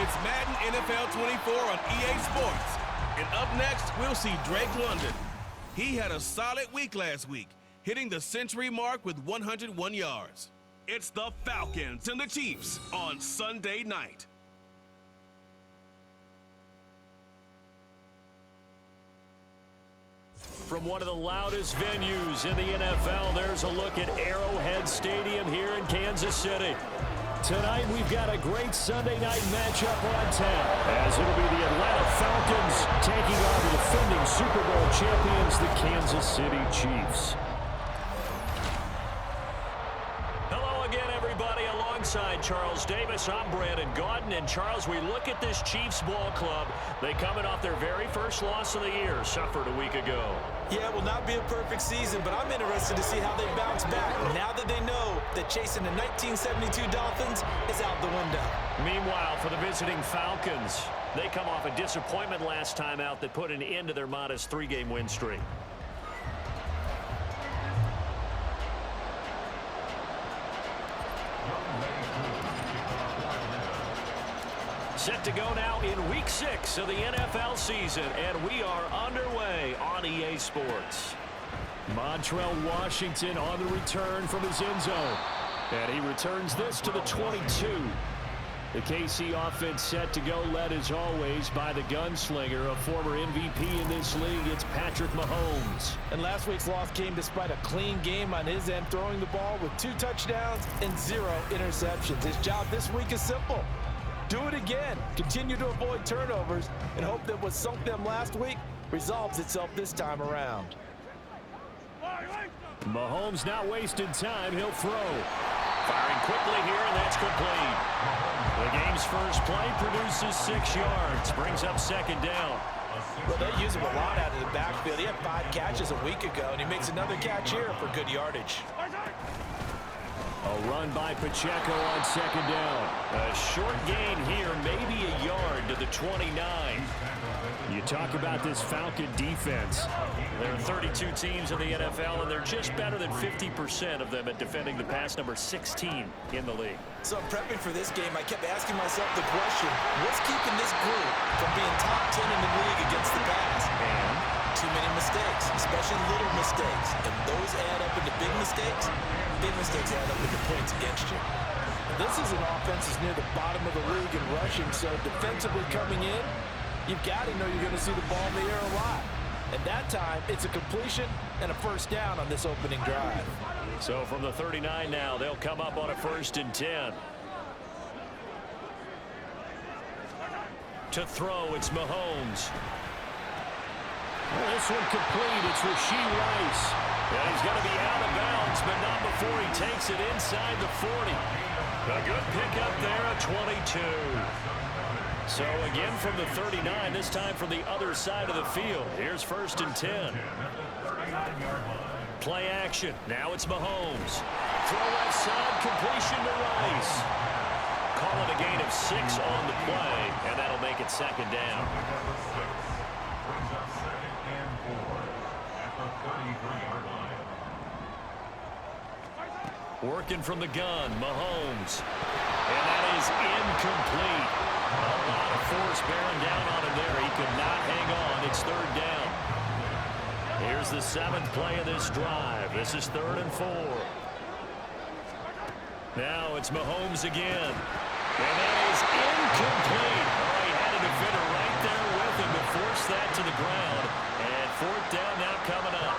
It's Madden NFL 24 on EA Sports. And up next, we'll see Drake London. He had a solid week last week, hitting the century mark with 101 yards. It's the Falcons and the Chiefs on Sunday night. From one of the loudest venues in the NFL, there's a look at Arrowhead Stadium here in Kansas City. Tonight, we've got a great Sunday night matchup on tap, as it'll be the Atlanta Falcons taking on the defending Super Bowl champions, the Kansas City Chiefs. Hello again, everybody. Alongside Charles Davis, I'm Brandon Gaudin. And Charles, we look at this Chiefs ball club. They coming off their very first loss of the year, suffered a week ago. Yeah, it will not be a perfect season, but I'm interested to see how they bounce back now that they know that chasing the 1972 Dolphins is out the window. Meanwhile, for the visiting Falcons, they come off a disappointment last time out that put an end to their modest 3-game win streak. Set to go now in Week 6 of the NFL season, and we are underway on EA Sports. Montrell Washington on the return from his end zone, and he returns this to the 22. The KC offense set to go, led as always by the gunslinger, a former MVP in this league. It's Patrick Mahomes. And last week's loss came despite a clean game on his end, throwing the ball with 2 touchdowns and 0 interceptions. His job this week is simple. Do it again. Continue to avoid turnovers and hope that what sunk them last week resolves itself this time around. Mahomes not wasting time. He'll throw. Firing quickly here, and that's complete. The game's first play produces 6 yards. Brings up second down. Well, they use him a lot out of the backfield. He had 5 catches a week ago, and he makes another catch here for good yardage. A run by Pacheco on second down. A short gain here, maybe a yard to the 29. You talk about this Falcon defense. There are 32 teams in the NFL, and they're just better than 50% of them at defending the pass, number 16 in the league. So prepping for this game, I kept asking myself the question, what's keeping this group from being top 10 in the league against the pass? And too many mistakes, especially little mistakes. And those add up into big mistakes. Big mistakes add up into points against you. This is an offense that's near the bottom of the league in rushing, so defensively coming in, you've got to know you're going to see the ball in the air a lot. And that time, it's a completion and a first down on this opening drive. So from the 39 now, they'll come up on a 1st and 10. To throw, it's Mahomes. Well, this one complete. It's Rashee Rice. And he's going to be out of bounds, but not before he takes it inside the 40. A good pickup there at 22. So again from the 39, this time from the other side of the field. Here's 1st and 10. Play action. Now it's Mahomes. Throw left side, completion to Rice. Call it a gain of 6 on the play, and that'll make it second down. Working from the gun, Mahomes. And that is incomplete. A lot of force bearing down on him there. He could not hang on. It's 3rd down. Here's the 7th play of this drive. This is 3rd and 4. Now it's Mahomes again. And that is incomplete. Oh, he had a defender right there with him to force that to the ground. And 4th down now coming up.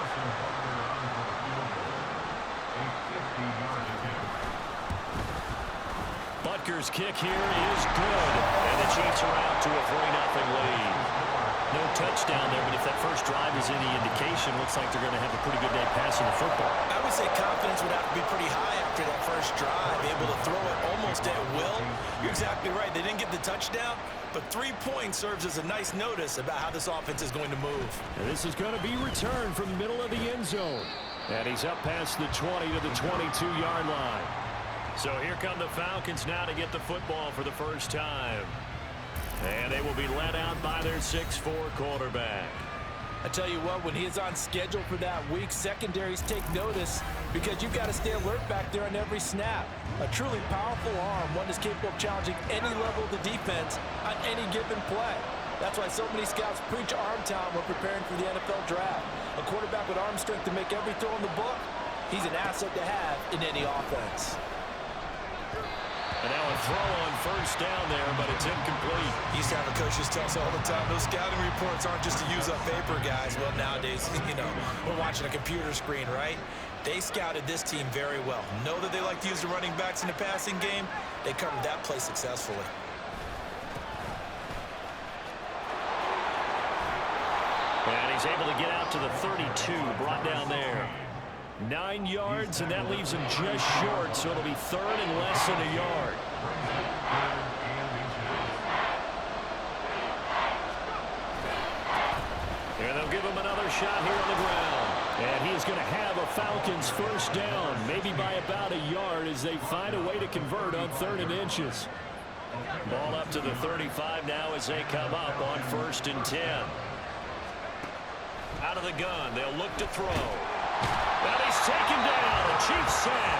Butker's kick here is good. And the Chiefs are out to a 3-0 lead. No touchdown there, but if that first drive is any indication, looks like they're going to have a pretty good day passing the football. I would say confidence would have to be pretty high after that first drive, able to throw it almost at will. You're exactly right. They didn't get the touchdown, but 3 points serves as a nice notice about how this offense is going to move. And this is going to be returned from the middle of the end zone. And he's up past the 20 to the 22-yard line. So here come the Falcons now to get the football for the first time. And they will be led out by their 6'4" quarterback. I tell you what, when he is on schedule for that week, secondaries take notice because you've got to stay alert back there on every snap. A truly powerful arm, one that's capable of challenging any level of the defense on any given play. That's why so many scouts preach arm talent when preparing for the NFL draft. A quarterback with arm strength to make every throw in the book, he's an asset to have in any offense. And now a throw on first down there, but it's incomplete. Used to have a coach just tell us all the time, those scouting reports aren't just to use up paper, guys. Well, nowadays, we're watching a computer screen, right? They scouted this team very well. Know that they like to use the running backs in the passing game. They covered that play successfully. And he's able to get out to the 32, brought down there. 9 yards, and that leaves him just short, so it'll be third and less than a yard. And they'll give him another shot here on the ground. And he's going to have a Falcons first down, maybe by about a yard as they find a way to convert on 3rd and inches. Ball up to the 35 now as they come up on 1st and 10. Out of the gun, they'll look to throw. Well, he's taken down. The Chiefs sack.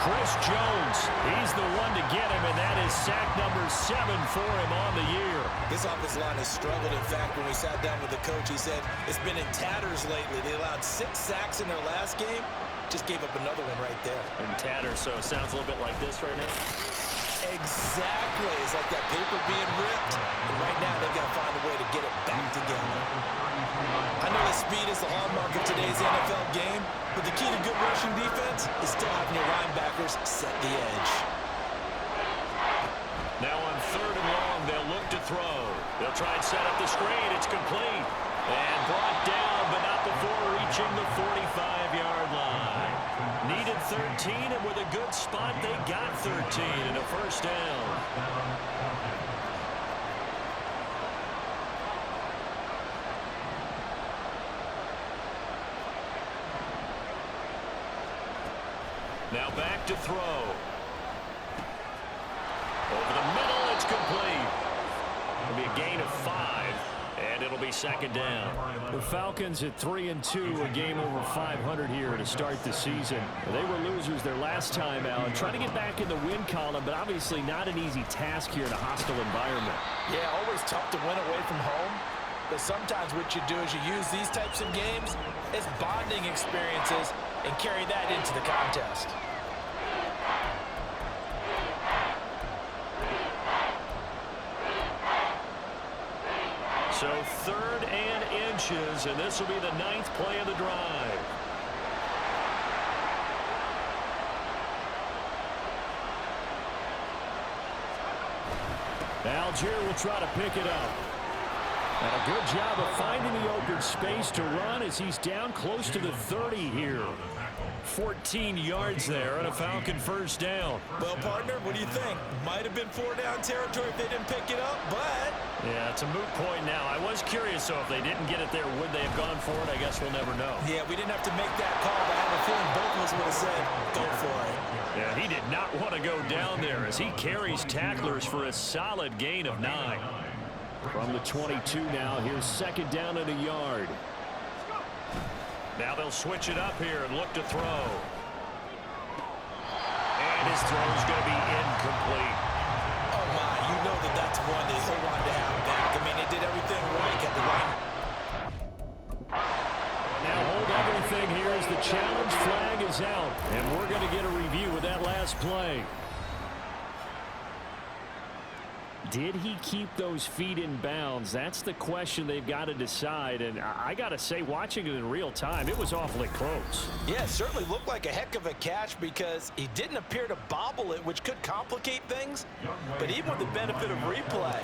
Chris Jones, he's the one to get him, and that is sack number 7 for him on the year. This offensive line has struggled. In fact, when we sat down with the coach, he said it's been in tatters lately. They allowed 6 sacks in their last game. Just gave up another one right there. In tatters, so it sounds a little bit like this right now. Exactly. It's like that paper being ripped. And right now, they've got to find a way to get it back together. I know that speed is the hallmark of today's NFL game, but the key to good rushing defense is still having your linebackers set the edge. Now on 3rd and long, they'll look to throw. They'll try and set up the screen. It's complete. And brought down, but not before reaching the 45-yard line. Needed 13, and with a good spot, they got 13 and a first down. Now back to throw. Over the middle, it's complete. It'll be a gain of 5, and it'll be 2nd down. The Falcons at 3-2, a game over 500 here to start the season. They were losers their last time out, trying to get back in the win column, but obviously not an easy task here in a hostile environment. Yeah, always tough to win away from home. But sometimes what you do is you use these types of games as bonding experiences and carry that into the contest. So 3rd and inches, and this will be the 9th play of the drive. Algier will try to pick it up. And a good job of finding the open space to run as he's down close to the 30 here. 14 yards there and a Falcon first down. Well, partner, what do you think? Might have been 4-down territory if they didn't pick it up, but... Yeah, it's a moot point now. I was curious, so if they didn't get it there, would they have gone for it? I guess we'll never know. Yeah, we didn't have to make that call, but I have a feeling both of us would have said, go for it. Yeah, he did not want to go down there as he carries tacklers for a solid gain of 9. From the 22 now, here's 2nd down and a yard. Now they'll switch it up here and look to throw. And his throw is going to be incomplete. Oh, my. You know that that's one they so wanted to have back. I mean, they did everything right at the right. Now hold everything here as the challenge flag is out. And we're going to get a review of that last play. Did he keep those feet in bounds? That's the question they've got to decide. And I got to say, watching it in real time, it was awfully close. Yeah, it certainly looked like a heck of a catch because he didn't appear to bobble it, which could complicate things. But even with the benefit of replay,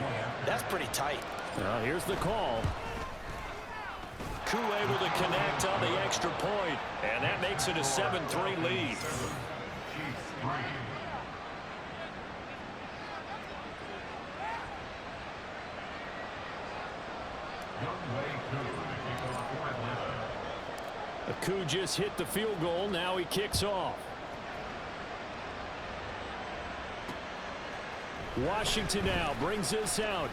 that's pretty tight. Here's the call. Koo able to connect on the extra point, and that makes it a 7-3 lead. Koo just hit the field goal. Now he kicks off. Washington now brings this out.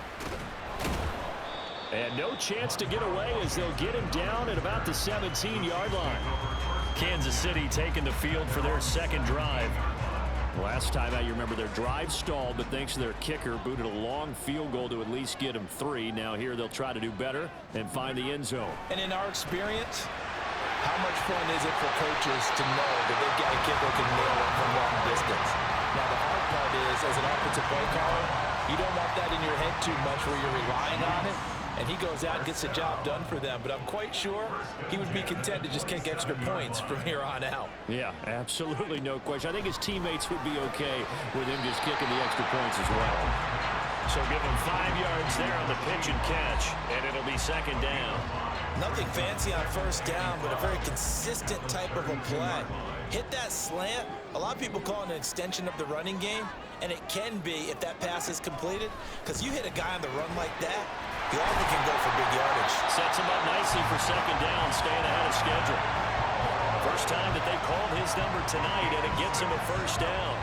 And no chance to get away as they'll get him down at about the 17-yard line. Kansas City taking the field for their second drive. Last time out, you remember their drive stalled, but thanks to their kicker, booted a long field goal to at least get them 3. Now here they'll try to do better and find the end zone. And in our experience, how much fun is it for coaches to know that they've got a kicker who can nail it from long distance? Now the hard part is, as an offensive play caller, you don't want that in your head too much where you're relying on it. And he goes out and gets the job done for them. But I'm quite sure he would be content to just kick extra points from here on out. Yeah, absolutely no question. I think his teammates would be okay with him just kicking the extra points as well. So give him 5 yards there on the pitch and catch, and it'll be second down. Nothing fancy on first down, but a very consistent type of a play. Hit that slant. A lot of people call it an extension of the running game, and it can be if that pass is completed, because you hit a guy on the run like that, he often can go for big yardage. Sets him up nicely for second down, staying ahead of schedule. First time that they've called his number tonight, and it gets him a first down.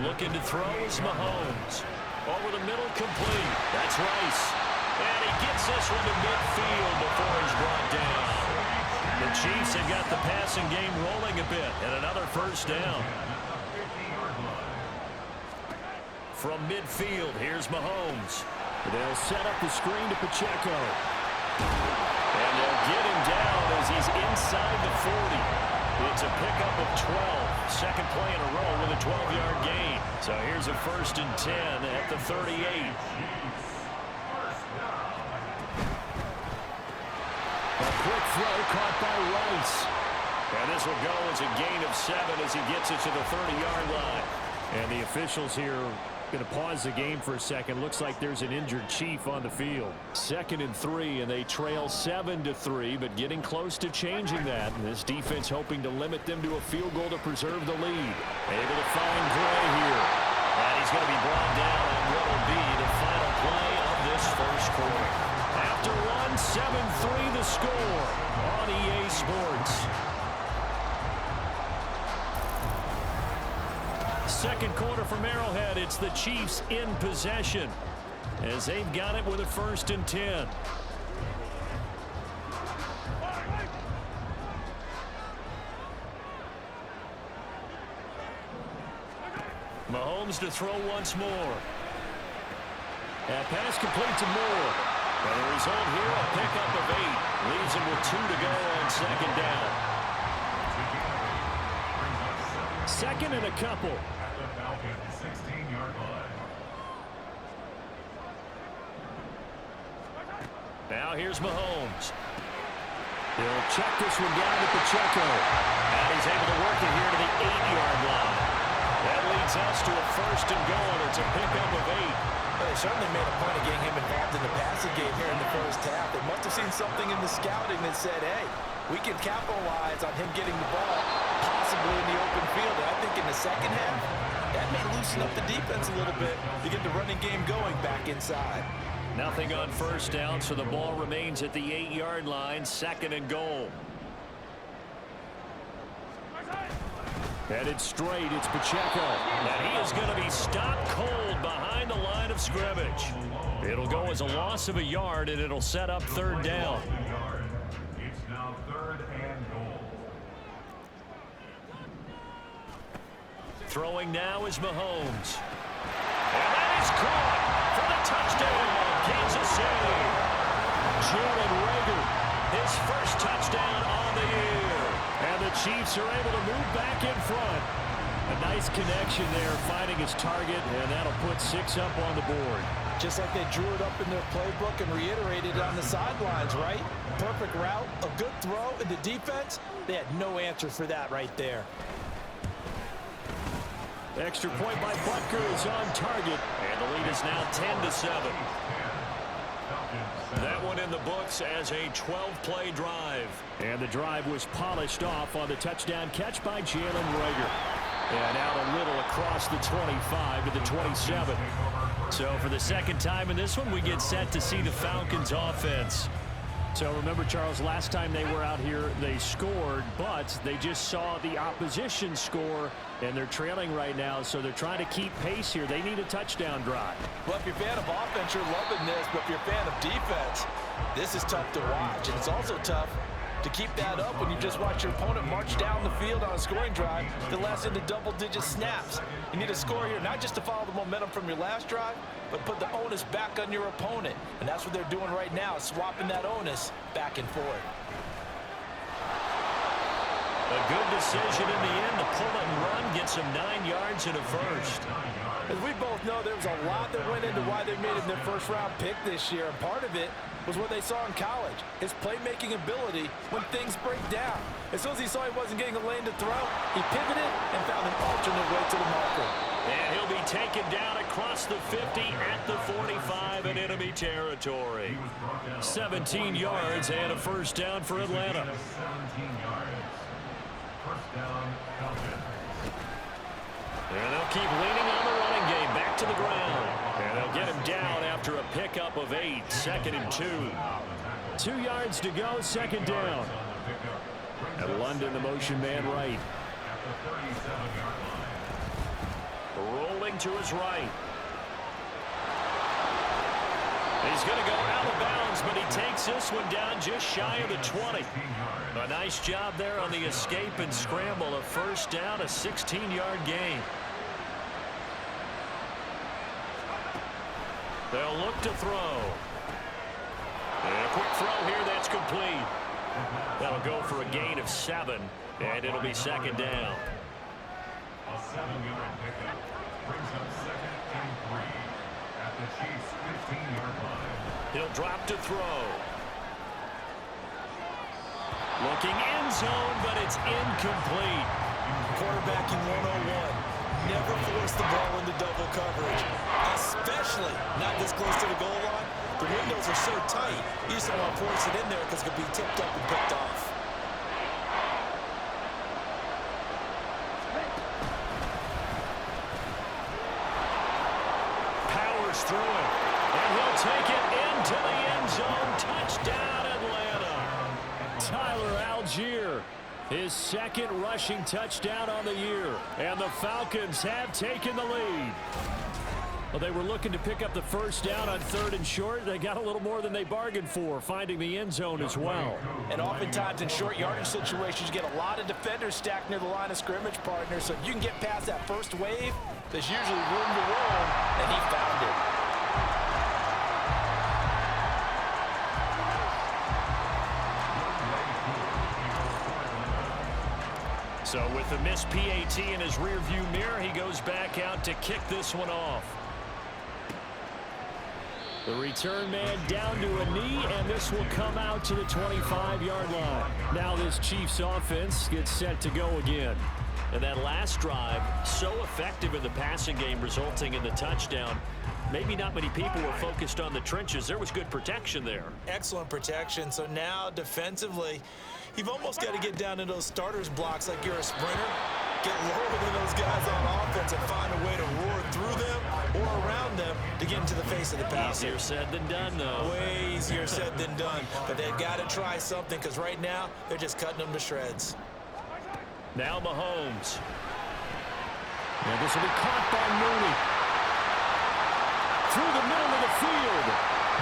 Looking to throw is Mahomes. Over the middle, complete. That's Rice. And he gets this one to midfield before he's brought down. The Chiefs have got the passing game rolling a bit, and another first down. From midfield, here's Mahomes. They'll set up the screen to Pacheco. And they'll get him down as he's inside the 40. It's a pickup of 12. Second play in a row with a 12-yard gain. So here's a 1st and 10 at the 38. A quick throw caught by Rice. And this will go as a gain of 7 as he gets it to the 30-yard line. And the officials here going to pause the game for a second. Looks like there's an injured Chief on the field. 2nd and 3, and they trail 7-3, but getting close to changing that. And this defense hoping to limit them to a field goal to preserve the lead. Able to find Gray here. And he's going to be brought down on what will be the final play of this first quarter. After one, 7-3 the score on EA Sports. Second quarter from Arrowhead, it's the Chiefs in possession as they've got it with a 1st and 10. Mahomes to throw once more. That pass complete to Moore. And the result here, a pickup of 8. Leaves him with 2 to go on second down. Second and a couple. Now here's Mahomes. He'll check this one down to Pacheco. And he's able to work it here to the 8-yard line. That leads us to a 1st and goal. It's a pickup of 8. Well, they certainly made a point of getting him involved in the passing game here in the first half. They must have seen something in the scouting that said, hey, we can capitalize on him getting the ball, possibly in the open field. And I think in the second half, that may loosen up the defense a little bit to get the running game going back inside. Nothing on first down, so the ball remains at the 8-yard line, 2nd and goal. Headed straight, it's Pacheco. And he is going to be stopped cold behind the line of scrimmage. It'll go as a loss of a yard, and it'll set up 3rd down. It's now 3rd and goal. Throwing now is Mahomes. And that is caught for the touchdown, Kansas City. Jalen Reagor, his first touchdown on the year. And the Chiefs are able to move back in front. A nice connection there, finding his target, and that'll put 6 up on the board. Just like they drew it up in their playbook and reiterated it on the sidelines, right? Perfect route, a good throw, and the defense, they had no answer for that right there. Extra point by Butker is on target, and the lead is now 10-7. That one in the books as a 12-play drive. And the drive was polished off on the touchdown catch by Jalen Reagor. And out a little across the 25 to the 27. So for the second time in this one, we get set to see the Falcons offense. So remember, Charles, last time they were out here, they scored, but they just saw the opposition score, and they're trailing right now, so they're trying to keep pace here. They need a touchdown drive. Well, if you're a fan of offense, you're loving this, but if you're a fan of defense, this is tough to watch, and it's also tough to keep that up when you just watch your opponent march down the field on a scoring drive that lasts into double-digit snaps. You need a score here, not just to follow the momentum from your last drive, but put the onus back on your opponent. And that's what they're doing right now, swapping that onus back and forth. A good decision in the end to pull it and run, get some 9 yards and a first. As we both know, there was a lot that went into why they made it their first-round pick this year, and part of it was what they saw in college, his playmaking ability when things break down. As soon as he saw he wasn't getting a lane to throw, he pivoted and found an alternate way to the marker. And he'll be taken down across the 50 at the 45 in enemy territory. 17 yards and a first down for Atlanta. 17 yards. First down, Falcons. And they'll keep leaning on the running game, back to the ground. And they'll get him down after a pickup of 8, 2nd and 2. 2 yards to go, 2nd down. And London, the motion man right. Rolling to his right. He's going to go out of bounds, but he takes this one down just shy of the 20. A nice job there on the escape and scramble. A first down, a 16-yard gain. They'll look to throw. And a quick throw here, that's complete. That'll go for a gain of 7, and it'll be 2nd down. A 7-yard pickup brings up 2nd and 3 at the Chiefs' 15-yard line. He'll drop to throw. Looking end zone, but it's incomplete. Quarterbacking 101. Never force the ball into double coverage, especially not this close to the goal line. The windows are so tight, you just don't want to force it in there because it could be tipped up and picked off. Powers through it, and he'll take it into the end zone. Touchdown, Atlanta. Tyler Algier, his 2nd rushing touchdown on the year, and the Falcons have taken the lead. Well, they were looking to pick up the first down on 3rd and short. They got a little more than they bargained for, finding the end zone as well. And oftentimes in short yardage situations, you get a lot of defenders stacked near the line of scrimmage partners. So if you can get past that first wave, there's usually room to roam, and he found it. So with the missed PAT in his rearview mirror, he goes back out to kick this one off. The return man down to a knee, and this will come out to the 25-yard line. Now this Chiefs offense gets set to go again. And that last drive, so effective in the passing game, resulting in the touchdown. Maybe not many people were focused on the trenches. There was good protection there. Excellent protection. So now defensively, you've almost got to get down to those starters blocks like you're a sprinter. Get lower than those guys on offense and find a way to roar through them or around them to get into the face of the passer. Easier said than done, though. Way easier said than done. But they've got to try something because right now they're just cutting them to shreds. Now Mahomes. And this will be caught by Mooney. Through the middle of the field.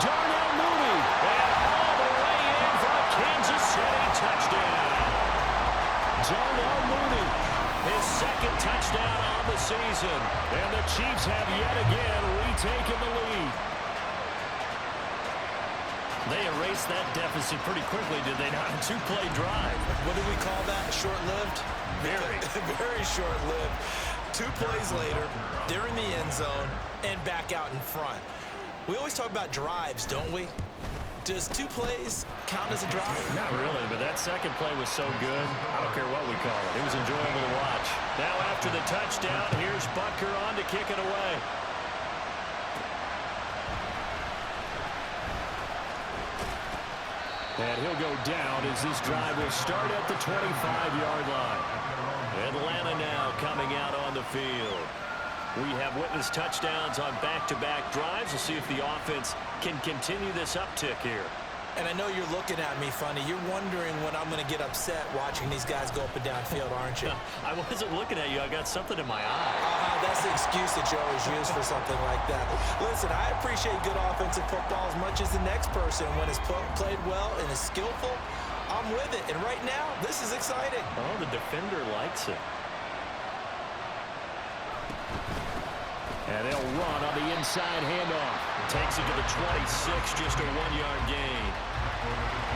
Darnell Mooney. And all the way in for a Kansas City touchdown. Darnell Mooney, his 2nd touchdown on the season. And the Chiefs have yet again retaken the lead. They erased that deficit pretty quickly, did they not? A 2-play drive. What do we call that? Short-lived? Very. Very short-lived. 2 plays later, they're in the end zone and back out in front. We always talk about drives, don't we? Does 2 plays count as a drive? Not really, but that 2nd play was so good, I don't care what we call it. It was enjoyable to watch. Now after the touchdown, here's Butker on to kick it away. And he'll go down as this drive will start at the 25-yard line. Atlanta now coming out on the field. We have witnessed touchdowns on back-to-back drives. We'll see if the offense can continue this uptick here. And I know you're looking at me funny. You're wondering when I'm going to get upset watching these guys go up and down field, aren't you? I wasn't looking at you. I got something in my eye. That's the excuse that you always use for something like that. Listen, I appreciate good offensive football as much as the next person. When it's played well and is skillful, I'm with it. And right now, this is exciting. Oh, the defender likes it. And they'll run on the inside handoff. Takes it to the 26, just a 1-yard gain.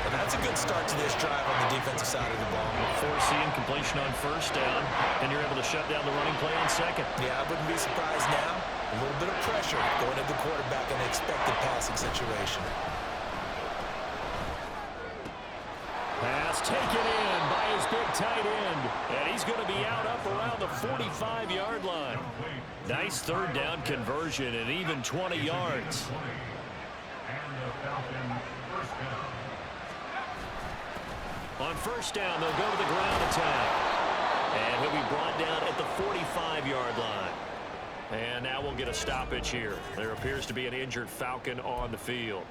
And that's a good start to this drive on the defensive side of the ball. Forcing completion on first down, and you're able to shut down the running play on second. Yeah, I wouldn't be surprised now. A little bit of pressure going at the quarterback in an expected passing situation. Pass taken in by his big tight end, and he's going to be out up around the 45-yard line. Nice third down conversion and even 20 yards. On first down, they'll go to the ground attack. And he'll be brought down at the 45-yard line. And now we'll get a stoppage here. There appears to be an injured Falcon on the field.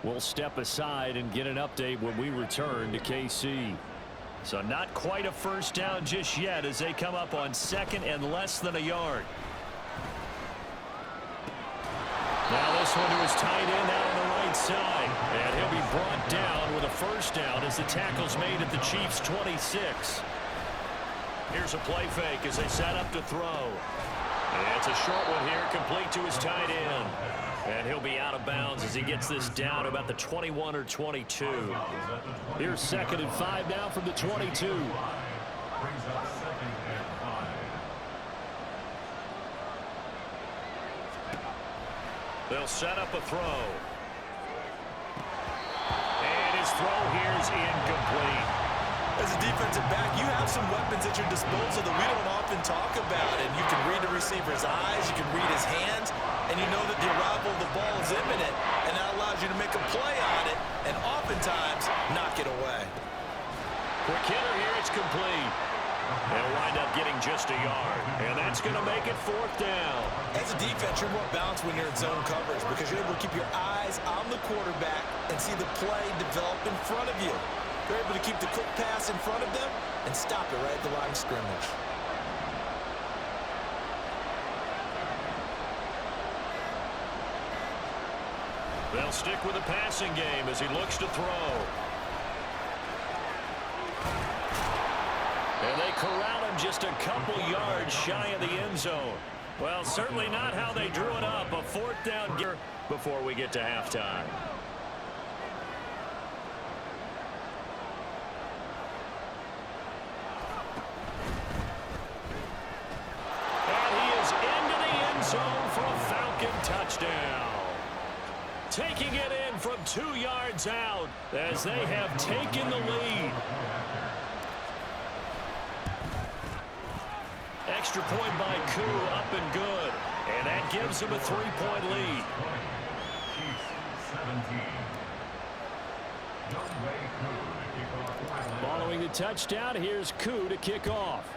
We'll step aside and get an update when we return to KC. So not quite a first down just yet as they come up on second and less than a yard. Now this one to his tight end out on the right side. And he'll be brought down with a first down as the tackle's made at the Chiefs' 26. Here's a play fake as they set up to throw. And it's a short one here, complete to his tight end. And he'll be out of bounds as he gets this down about the 21 or 22. Here's 2nd and 5 now from the 22. Brings up 2nd and 5. They'll set up a throw. And his throw here is incomplete. As a defensive back, you have some weapons at your disposal that we don't often talk about. And you can read the receiver's eyes, you can read his hands, and you know that the arrival of the ball is imminent, and that allows you to make a play on it and oftentimes knock it away. Quick hitter here, it's complete. They'll wind up getting just a yard, and that's going to make it 4th down. As a defense, you're more balanced when you're in zone coverage because you're able to keep your eyes on the quarterback and see the play develop in front of you. You're able to keep the quick pass in front of them and stop it right at the line of scrimmage. They'll stick with the passing game as he looks to throw. And they corral him just a couple yards shy of the end zone. Well, certainly not how they drew it up. A 4th down gear before we get to halftime. And he is into the end zone for a Falcon touchdown. Taking it in from 2 yards out as they have taken the lead. Extra point by Koo, up and good. And that gives him a 3-point lead. Following the touchdown, here's Koo to kick off.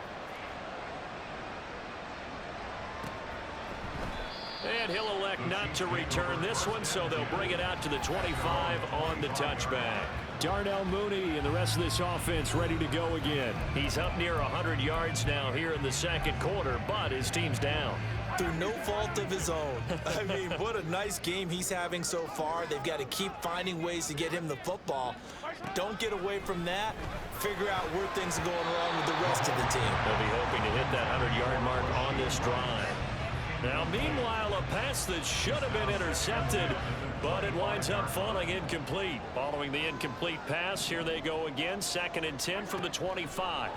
And he'll elect not to return this one, so they'll bring it out to the 25 on the touchback. Darnell Mooney and the rest of this offense ready to go again. He's up near 100 yards now here in the second quarter, but his team's down. Through no fault of his own. I mean, what a nice game he's having so far. They've got to keep finding ways to get him the football. Don't get away from that. Figure out where things are going wrong with the rest of the team. They'll be hoping to hit that 100-yard mark on this drive. Now, meanwhile, a pass that should have been intercepted, but it winds up falling incomplete. Following the incomplete pass, here they go again, 2nd and 10 from the 25.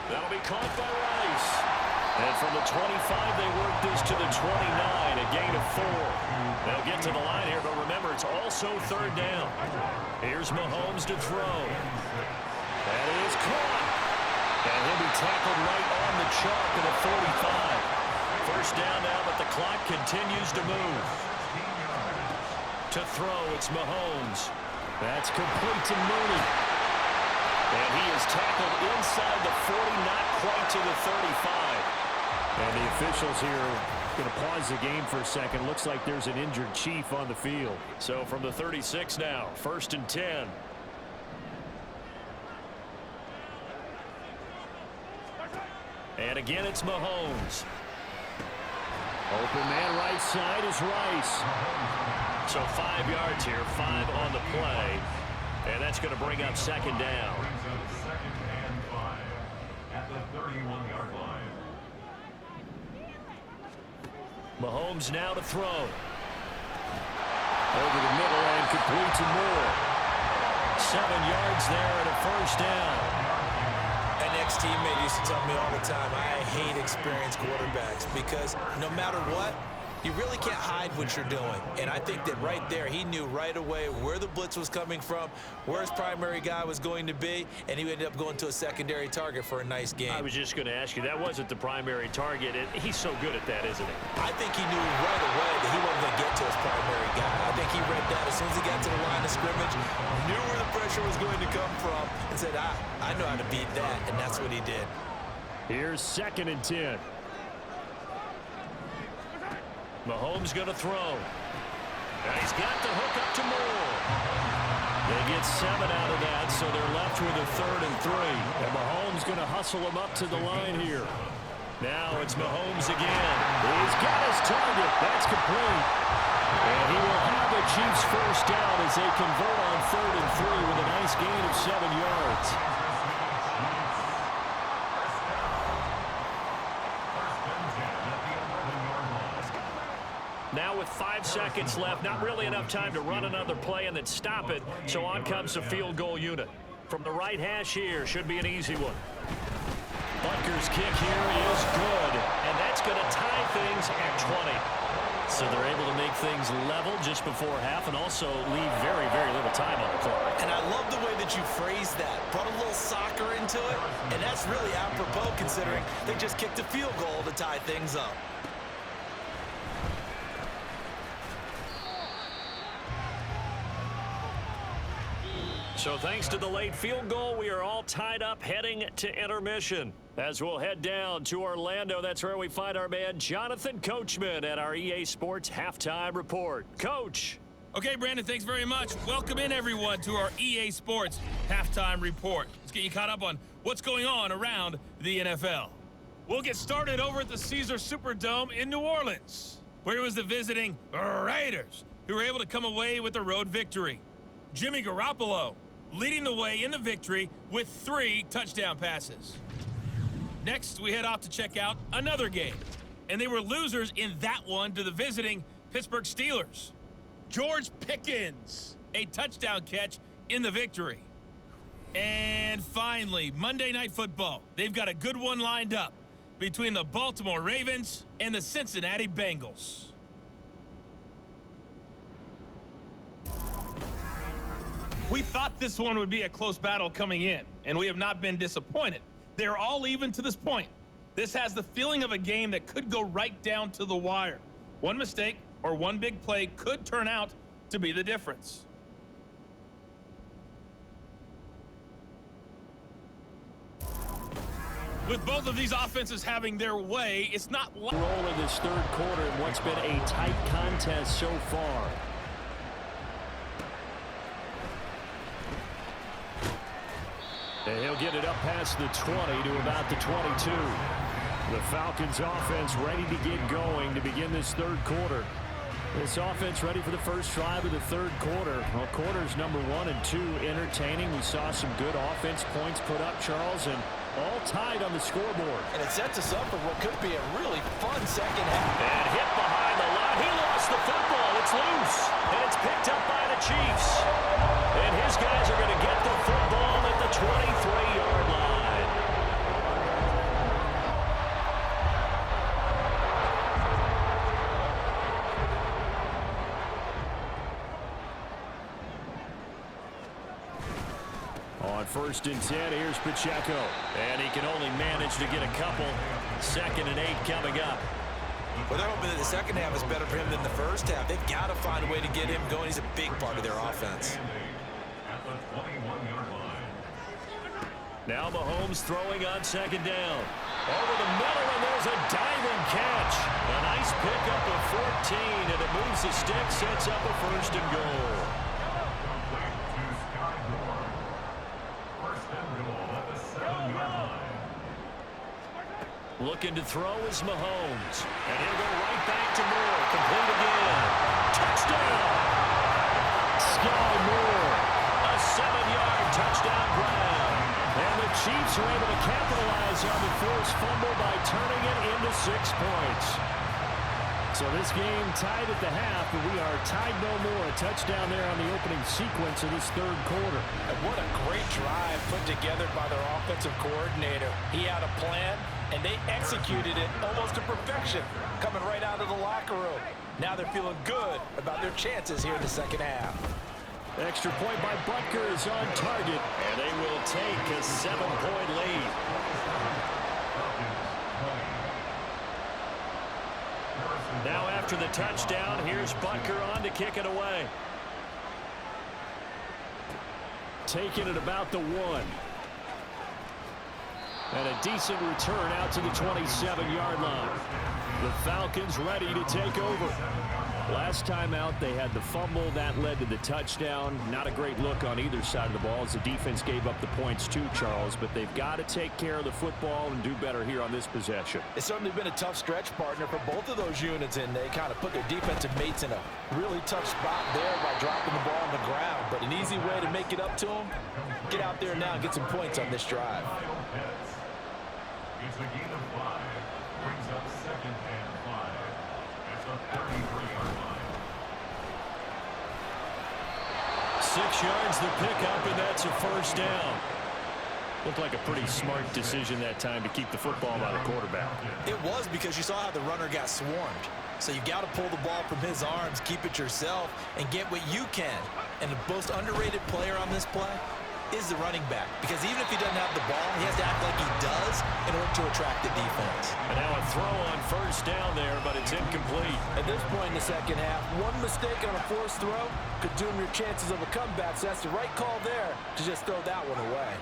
That'll be caught by Rice. And from the 25, they work this to the 29, a gain of 4. They'll get to the line here, but remember, it's also 3rd down. Here's Mahomes to throw. That is caught. And he'll be tackled right on the chalk at the 45. First down now, but the clock continues to move. To throw, it's Mahomes. That's complete to Mooney. And he is tackled inside the 40, not quite to the 35. And the officials here Going to pause the game for a second. Looks like there's an injured Chief on the field. So from the 36 now, 1st and 10. And again, it's Mahomes. Open man right side is Rice. So 5 yards here, 5 on the play. And that's going to bring up 2nd down. Brings up 2nd and 5 at the 31-yard line. Mahomes now to throw. Over the middle and complete to Moore. 7 yards there and a 1st down. An ex-teammate used to tell me all the time, I hate experienced quarterbacks because no matter what, you really can't hide what you're doing. And I think that right there, he knew right away where the blitz was coming from, where his primary guy was going to be, and he ended up going to a secondary target for a nice game. I was just going to ask you, that wasn't the primary target. He's so good at that, isn't he? I think he knew right away that he wasn't going to get to his primary guy. I think he read that as soon as he got to the line of scrimmage, knew where the pressure was going to come from, and said, I know how to beat that, and that's what he did. Here's 2nd and 10. Mahomes going to throw. And he's got the hook up to Moore. They get 7 out of that, so they're left with a 3rd and 3. And Mahomes going to hustle him up to the line here. Now it's Mahomes again. He's got his target. That's complete. And he will have the Chiefs' 1st down as they convert on 3rd and 3 with a nice gain of 7 yards. Now with 5 seconds left, not really enough time to run another play and then stop it, so on comes the field goal unit. From the right hash here, should be an easy one. Butker's kick here is good, and that's going to tie things at 20. So they're able to make things level just before half and also leave very, very little time on the clock. And I love the way that you phrased that. Brought a little soccer into it, and that's really apropos considering they just kicked a field goal to tie things up. So thanks to the late field goal, we are all tied up heading to intermission. As we'll head down to Orlando, that's where we find our man Jonathan Coachman at our EA Sports Halftime Report. Coach. Okay, Brandon, thanks very much. Welcome in, everyone, to our EA Sports Halftime Report. Let's get you caught up on what's going on around the NFL. We'll get started over at the Caesars Superdome in New Orleans, where it was the visiting Raiders who were able to come away with a road victory. Jimmy Garoppolo leading the way in the victory with 3 touchdown passes. Next, we head off to check out another game, and they were losers in that one to the visiting Pittsburgh Steelers. George Pickens, a touchdown catch in the victory. And finally, Monday Night Football. They've got a good one lined up between the Baltimore Ravens and the Cincinnati Bengals. We thought this one would be a close battle coming in, and we have not been disappointed. They're all even to this point. This has the feeling of a game that could go right down to the wire. One mistake or one big play could turn out to be the difference. With both of these offenses having their way, it's not Roll in this 3rd quarter in what's been a tight contest so far. And he'll get it up past the 20 to about the 22. The Falcons offense ready to get going to begin this 3rd quarter. This offense ready for the first drive of the 3rd quarter. Well, quarters number 1 and 2 entertaining. We saw some good offense points put up, Charles, and all tied on the scoreboard. And it sets us up for what could be a really fun second half. And hit behind the line. He lost the football. It's loose. And it's picked up by the Chiefs. And his guys are going to get the football at the 23-yard line. On 1st and 10, here's Pacheco. And he can only manage to get a couple. 2nd and 8 coming up. Well, they're hoping that the second half is better for him than the first half. They've got to find a way to get him going. He's a big part of their offense. At the 21-yard line. Now Mahomes throwing on second down. Over the middle, and there's a diving catch. A nice pickup of 14, and it moves the stick, sets up a first and goal. Looking to throw is Mahomes. And he'll go right back to Moore. Complete again. Touchdown! Sky Moore. A 7-yard touchdown grab. And the Chiefs are able to capitalize on the forced fumble by turning it into 6 points. So this game tied at the half, but we are tied no more. A touchdown there on the opening sequence of this third quarter. And what a great drive put together by their offensive coordinator. He had a plan, and they executed it almost to perfection, coming right out of the locker room. Now they're feeling good about their chances here in the second half. Extra point by Butker is on target, and they will take a 7-point lead. Now after the touchdown, here's Butker on to kick it away. Taking it about the 1. And a decent return out to the 27-yard line. The Falcons ready to take over. Last time out, they had the fumble. That led to the touchdown. Not a great look on either side of the ball as the defense gave up the points too, Charles. But they've got to take care of the football and do better here on this possession. It's certainly been a tough stretch, partner, for both of those units, and they kind of put their defensive mates in a really tough spot there by dropping the ball on the ground. But an easy way to make it up to them, get out there now and get some points on this drive. It's a gain of 5. Brings up second and 5. That's a 33-yard line. 6 yards the pickup, and that's a first down. Looked like a pretty smart decision that time to keep the football by the quarterback. It was, because you saw how the runner got swarmed. So you got to pull the ball from his arms, keep it yourself, and get what you can. And the most underrated player on this play is the running back, because even if he doesn't have the ball, he has to act like he does in order to attract the defense. And now a throw on first down there, but it's incomplete. At this point in the second half, one mistake on a forced throw could doom your chances of a comeback, so that's the right call there to just throw that one away.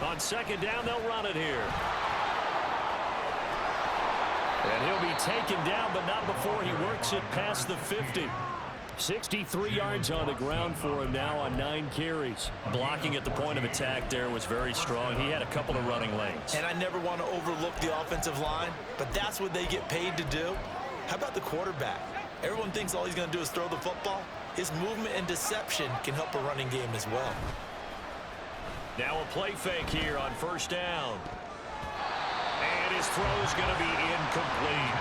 On second down, they'll run it here. And he'll be taken down, but not before he works it past the 50. 63 yards on the ground for him now on 9 carries. Blocking at the point of attack there was very strong. He had a couple of running lanes. And I never want to overlook the offensive line, but that's what they get paid to do. How about the quarterback? Everyone thinks all he's going to do is throw the football. His movement and deception can help a running game as well. Now a play fake here on first down. And his throw is going to be incomplete.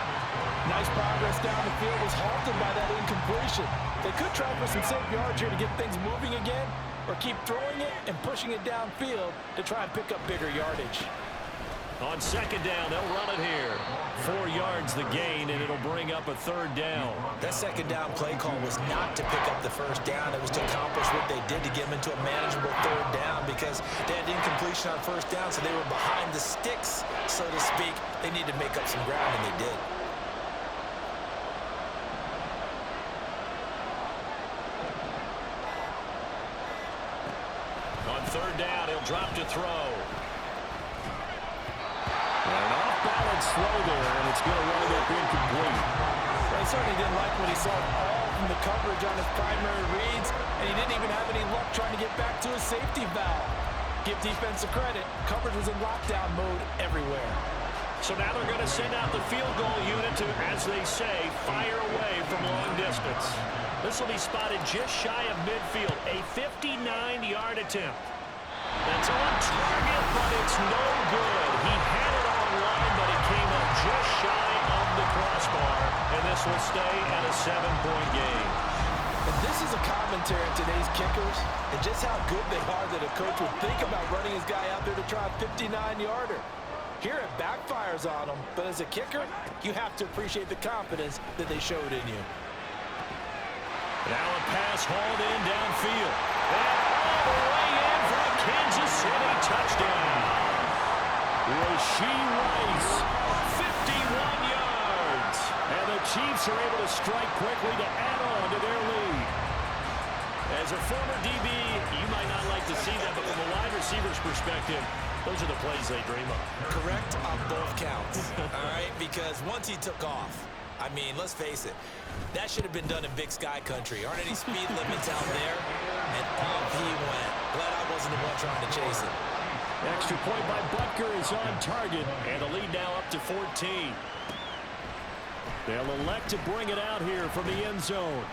Nice progress down the field was halted by that incompletion. They could try for some safe yards here to get things moving again, or keep throwing it and pushing it downfield to try and pick up bigger yardage. On second down, they'll run it here. 4 yards the gain, and it'll bring up a third down. That second down play call was not to pick up the first down. It was to accomplish what they did to get them into a manageable third down, because they had incompletion on first down, so they were behind the sticks, so to speak. They needed to make up some ground, and they did. On third down, he'll drop to throw. An off-balance throw there, and it's going to wind up incomplete. Well, he certainly didn't like what he saw all from the coverage on his primary reads, and he didn't even have any luck trying to get back to his safety valve. Give defensive credit. Coverage was in lockdown mode everywhere. So now they're going to send out the field goal unit to, as they say, fire away from long distance. This will be spotted just shy of midfield, a 59-yard attempt. That's on target, but it's no good. He had it on line, but it came up just shy of the crossbar, and this will stay at a 7-point game. And this is a commentary on today's kickers and just how good they are that a coach would think about running his guy out there to try a 59-yarder. Here it backfires on him, but as a kicker, you have to appreciate the confidence that they showed in you. Now a pass hauled in downfield. And all the way in for a Kansas City touchdown. Rashee Rice, 51 yards. And the Chiefs are able to strike quickly to add on to their lead. As a former DB, you might not like to see that, but from a wide receiver's perspective, those are the plays they dream of. Correct on both counts, all right? Because once he took off, I mean, let's face it, that should have been done in Big Sky country. Aren't any speed limits out there? And off he went. Glad I wasn't the one trying to chase it. Extra point by Butker is on target, and the lead now up to 14. They'll elect to bring it out here from the end zone.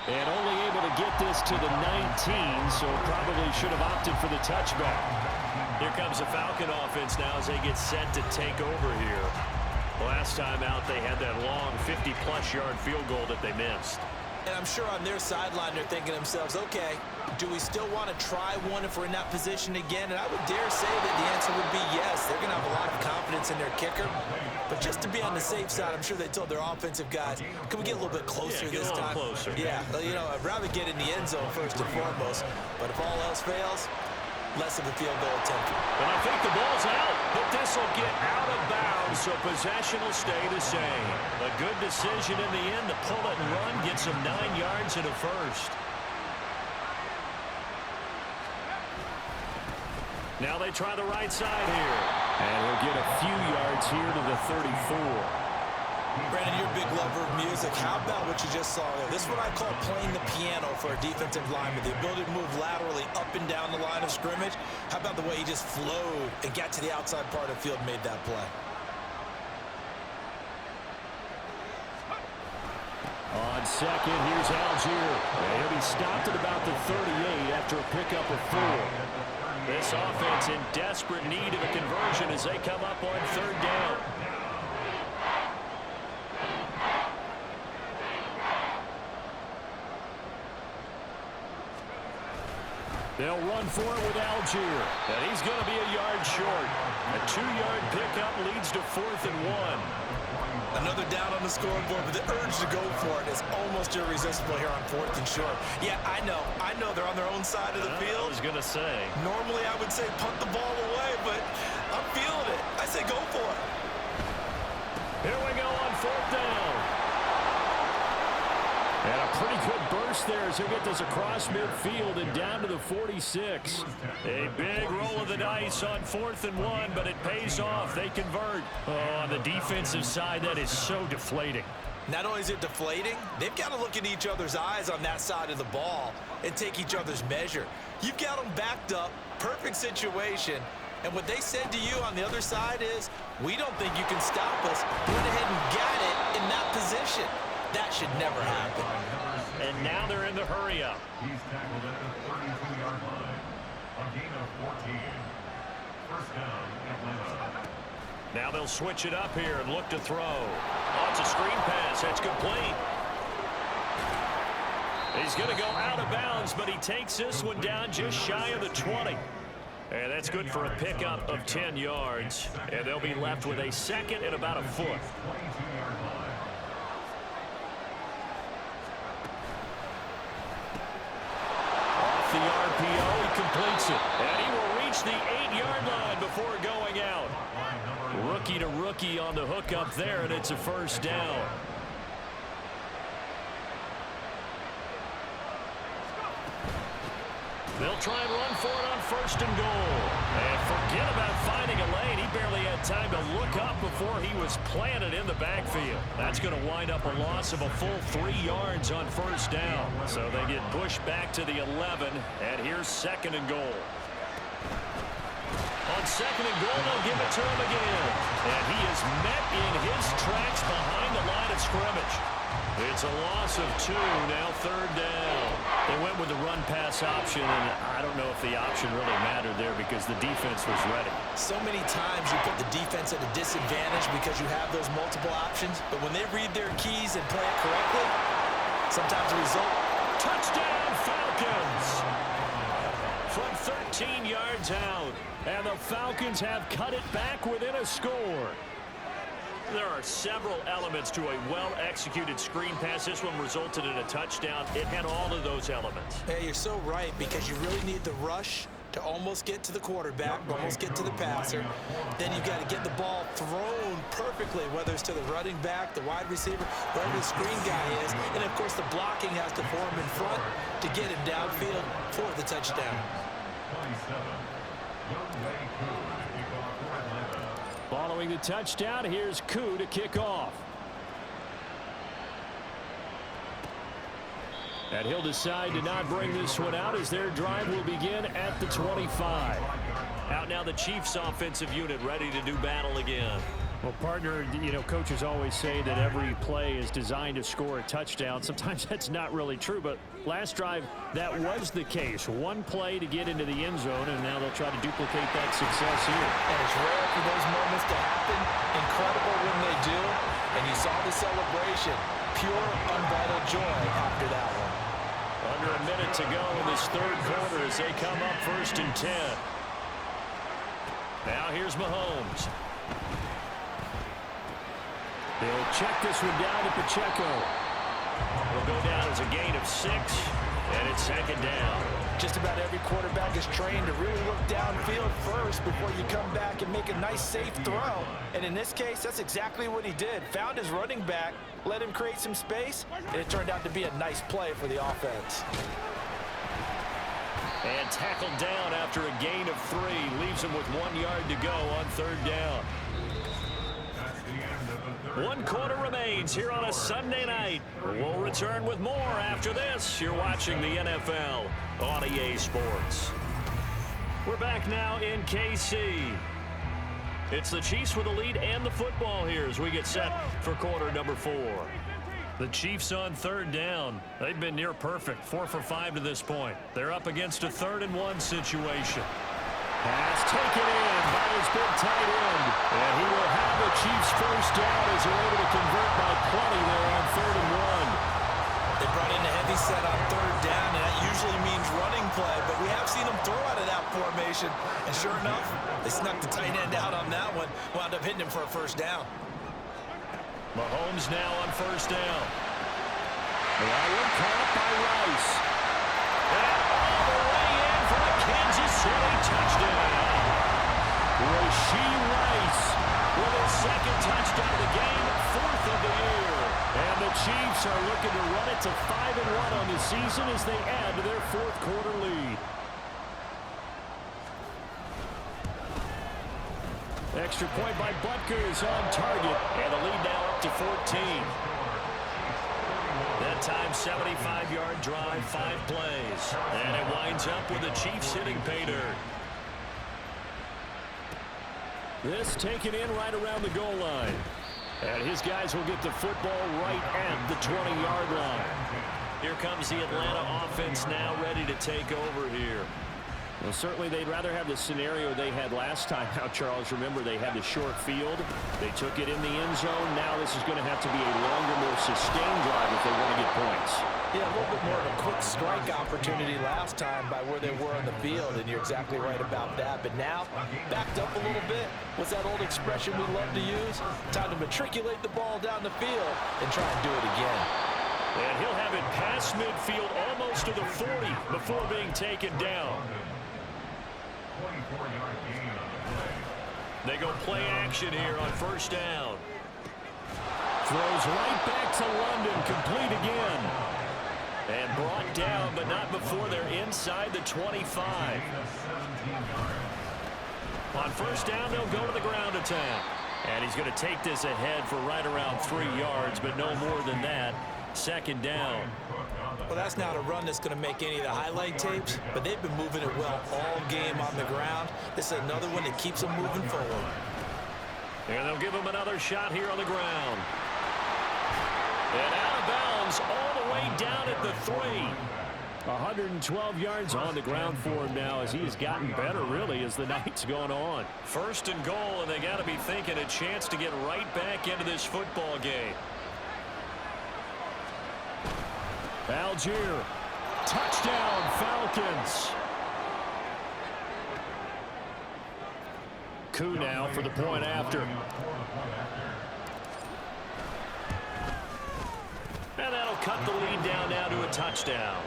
And only able to get this to the 19, so probably should have opted for the touchback. Here comes the Falcon offense now as they get set to take over here. Last time out, they had that long 50-plus yard field goal that they missed. And I'm sure on their sideline, they're thinking to themselves, okay, do we still want to try one if we're in that position again? And I would dare say that the answer would be yes. They're going to have a lot of confidence in their kicker. But just to be on the safe side, I'm sure they told their offensive guys, can we get a little bit closer this time? Closer. Yeah, you know, I'd rather get in the end zone first and foremost. But if all else fails, less of a field goal attempt. And I think the ball's out, but this will get out of bounds, so possession will stay the same. A good decision in the end to pull it and run, get some 9 yards and a first. Now they try the right side here. And he'll get a few yards here to the 34. Brandon, you're a big lover of music. How about what you just saw there? This is what I call playing the piano for a defensive lineman. The ability to move laterally up and down the line of scrimmage. How about the way he just flowed and got to the outside part of the field and made that play? On second, here's Algier. And he'll be stopped at about the 38 after a pickup of 4. This offense in desperate need of a conversion as they come up on 3rd down. They'll run for it with Algier, and he's going to be a yard short. A 2-yard pickup leads to 4th and 1. Another down on the scoreboard, but the urge to go for it is almost irresistible here on 4th and short. Yeah, I know they're on their own side of the field. I was going to say. Normally I would say punt the ball away, but I'm feeling it. I say go for it. Here we go on 4th down. And a pretty good burst there as he'll get this across midfield and down to the 46. A big roll of the dice on 4th and 1, but it pays off. They convert. Oh, on the defensive side, that is so deflating. Not only is it deflating, they've got to look in each other's eyes on that side of the ball and take each other's measure. You've got them backed up, perfect situation, and what they said to you on the other side is, we don't think you can stop us. Went ahead and got it in that position. That should never happen. And now they're in the hurry-up. He's tackled at the 32-yard line. A gain of 14. First down, Atlanta. Now they'll switch it up here and look to throw. Oh, it's a screen pass. That's complete. He's going to go out of bounds, but he takes this one down just shy of the 20. And that's good for a pickup of 10 yards. And they'll be left with a 2nd and about a foot. 22-yard line. The RPO, he completes it. And he will reach the 8-yard line before going out. Rookie to rookie on the hook up there, and it's a first down. They'll try and run for it on 1st and goal. And forget about finding a lane. He barely had time to look up before he was planted in the backfield. That's going to wind up a loss of a full 3 yards on 1st down. So they get pushed back to the 11, and here's 2nd and goal. On 2nd and goal, they'll give it to him again. And he is met in his tracks behind the line of scrimmage. It's a loss of 2, now 3rd down. They went with the run-pass option, and I don't know if the option really mattered there because the defense was ready. So many times you put the defense at a disadvantage because you have those multiple options, but when they read their keys and play it correctly, sometimes the result... Touchdown, Falcons! From 13 yards out, and the Falcons have cut it back within a score. There are several elements to a well-executed screen pass. This one resulted in a touchdown. It had all of those elements. Hey, you're so right, because you really need the rush to almost get to the quarterback, almost get to the passer. Then you've got to get the ball thrown perfectly, whether it's to the running back, the wide receiver, wherever the screen guy is. And, of course, the blocking has to form in front to get him downfield for the touchdown. 27. Following the touchdown, here's Koo to kick off. And he'll decide to not bring this one out as their drive will begin at the 25. Out now the Chiefs offensive unit ready to do battle again. Well, partner, you know, coaches always say that every play is designed to score a touchdown. Sometimes that's not really true, but last drive, that was the case. One play to get into the end zone, and now they'll try to duplicate that success here. And it's rare for those moments to happen. Incredible when they do. And you saw the celebration. Pure, unbridled joy after that one. Under a minute to go in this third quarter as they come up 1st and 10. Now here's Mahomes. They'll check this one down to Pacheco. Will go down as a gain of 6, and it's 2nd down. Just about every quarterback is trained to really look downfield first before you come back and make a nice, safe throw. And in this case, that's exactly what he did. Found his running back, let him create some space, and it turned out to be a nice play for the offense. And tackled down after a gain of 3. Leaves him with 1 yard to go on 3rd down. 1 quarter remains here on a Sunday night. We'll return with more after this. You're watching the NFL on EA Sports. We're back now in KC. It's the Chiefs with the lead and the football here as we get set for quarter number 4. The Chiefs on 3rd down. They've been near perfect, 4 for 5 to this point. They're up against a 3rd and 1 situation. Pass taken in by his big tight end. And he will have the Chiefs first down as they're able to convert by plenty there on 3rd and 1. They brought in a heavy set on 3rd down, and that usually means running play, but we have seen them throw out of that formation. And sure enough, they snuck the tight end out on that one, wound up hitting him for a 1st down. Mahomes now on 1st down. That one caught up by Rice. And all the way in for a Kansas City touchdown. Rashee Rice With his 2nd touchdown of the game, 4th of the year. And the Chiefs are looking to run it to 5-1 on the season as they add to their 4th quarter lead. Extra point by Butker is on target. And the lead now up to 14. That time, 75-yard drive, 5 plays. And it winds up with the Chiefs hitting pay dirt. This taken in right around the goal line. And his guys will get the football right at the 20-yard line. Here comes the Atlanta offense now ready to take over here. Well, certainly they'd rather have the scenario they had last time. Now, Charles, remember they had the short field. They took it in the end zone. Now this is going to have to be a longer, more sustained drive if they want to get points. Yeah, a little bit more of a quick strike opportunity last time by where they were on the field, and you're exactly right about that. But now, backed up a little bit. What's that old expression we love to use? Time to matriculate the ball down the field and try and do it again. And he'll have it past midfield almost to the 40 before being taken down. 24-yard gain on the play. They go play action here on 1st down. Throws right back to London, complete again. And brought down, but not before they're inside the 25. On 1st down, they'll go to the ground attack. And he's going to take this ahead for right around 3 yards, but no more than that. 2nd down. Well, that's not a run that's going to make any of the highlight tapes, but they've been moving it well all game on the ground. This is another one that keeps them moving forward. And they'll give him another shot here on the ground. And out of bounds all the way down at the 3. 112 yards on the ground for him now as he has gotten better, really, as the night's gone on. 1st and goal, and they got to be thinking a chance to get right back into this football game. Algier, touchdown, Falcons. Koo now for the point after. And that'll cut the lead down now to a touchdown.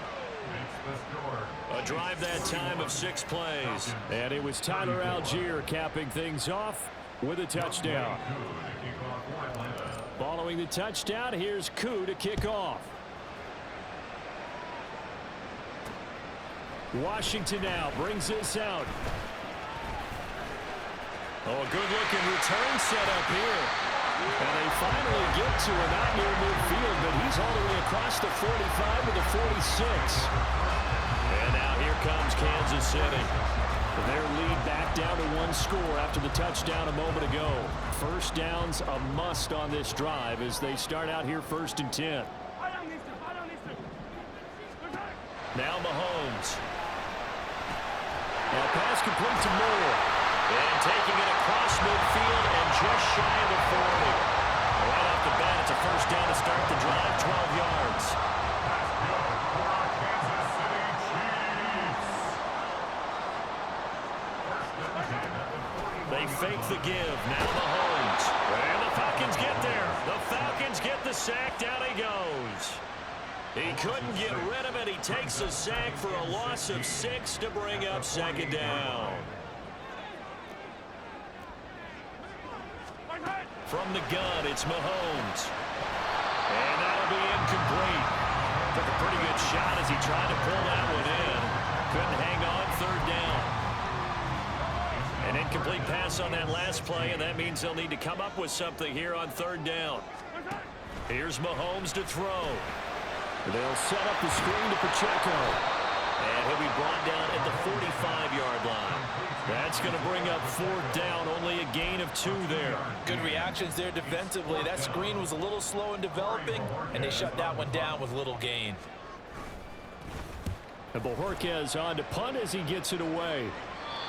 A drive that time of 6 plays. And it was Tyler Algier capping things off. with a touchdown. Following the touchdown, here's Koo to kick off. Washington now brings this out. Oh, a good-looking return set up here. And they finally get to him out near midfield, but he's all the way across the 45 to the 46. And now here comes Kansas City. Their lead back down to 1 score after the touchdown a moment ago. First down's a must on this drive as they start out here 1st and 10. Now Mahomes. Now pass complete to Moore. And taking it across midfield and just shy of the 40. Right off the bat, it's a first down to start the drive, 12 yards. They fake the give. Now Mahomes. And the Falcons get there. The Falcons get the sack. Down he goes. He couldn't get rid of it. He takes a sack for a loss of 6 to bring up 2nd down. From the gun, it's Mahomes. And that'll be incomplete. Took a pretty good shot as he tried to pull that one in. Couldn't hang on, 3rd down. An incomplete pass on that last play, and that means they'll need to come up with something here on 3rd down. Here's Mahomes to throw. They'll set up the screen to Pacheco. And he'll be brought down at the 45-yard line. That's going to bring up 4th down, only a gain of 2 there. Good reactions there defensively. That screen was a little slow in developing, and they shut that one down with little gain. And Bojorquez on to punt as he gets it away.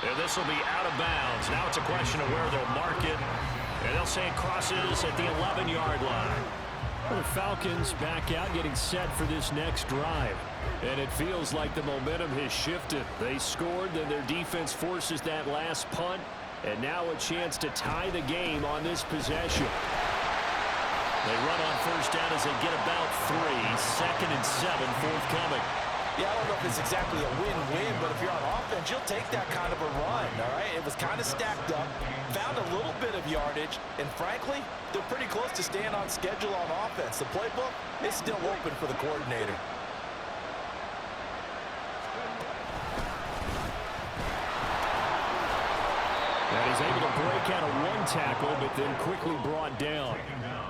And this will be out of bounds. Now it's a question of where they'll mark it. And they'll say it crosses at the 11-yard line. Well, the Falcons back out getting set for this next drive. And it feels like the momentum has shifted. They scored, then their defense forces that last punt. And now a chance to tie the game on this possession. They run on 1st down as they get about 3. 2nd and 7 forthcoming. Yeah, I don't know if it's exactly a win-win, but if you're on offense, you'll take that kind of a run, all right? It was kind of stacked up, found a little bit of yardage, and frankly, they're pretty close to staying on schedule on offense. The playbook is still open for the coordinator. And he's able to break out of 1 tackle, but then quickly brought down.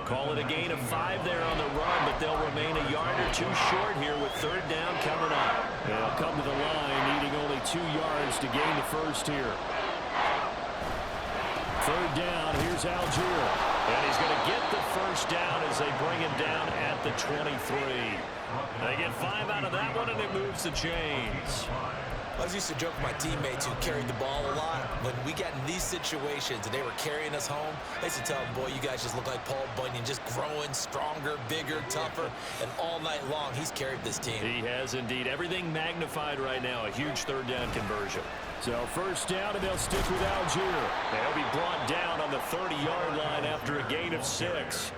Call it a gain of 5 there on the run, but they'll remain a yard or 2 short here with 3rd down coming up. They'll come to the line, needing only 2 yards to gain the first here. 3rd down, here's Algier. And he's going to get the first down as they bring him down at the 23. They get 5 out of that one, and it moves the chains. I was used to joke with my teammates who carried the ball a lot. When we got in these situations and they were carrying us home, I used to tell them, boy, you guys just look like Paul Bunyan, just growing stronger, bigger, tougher. And all night long, he's carried this team. He has indeed. Everything magnified right now. A huge 3rd down conversion. So 1st down, and they'll stick with Algier. They'll be brought down on the 30-yard line after a gain of 6.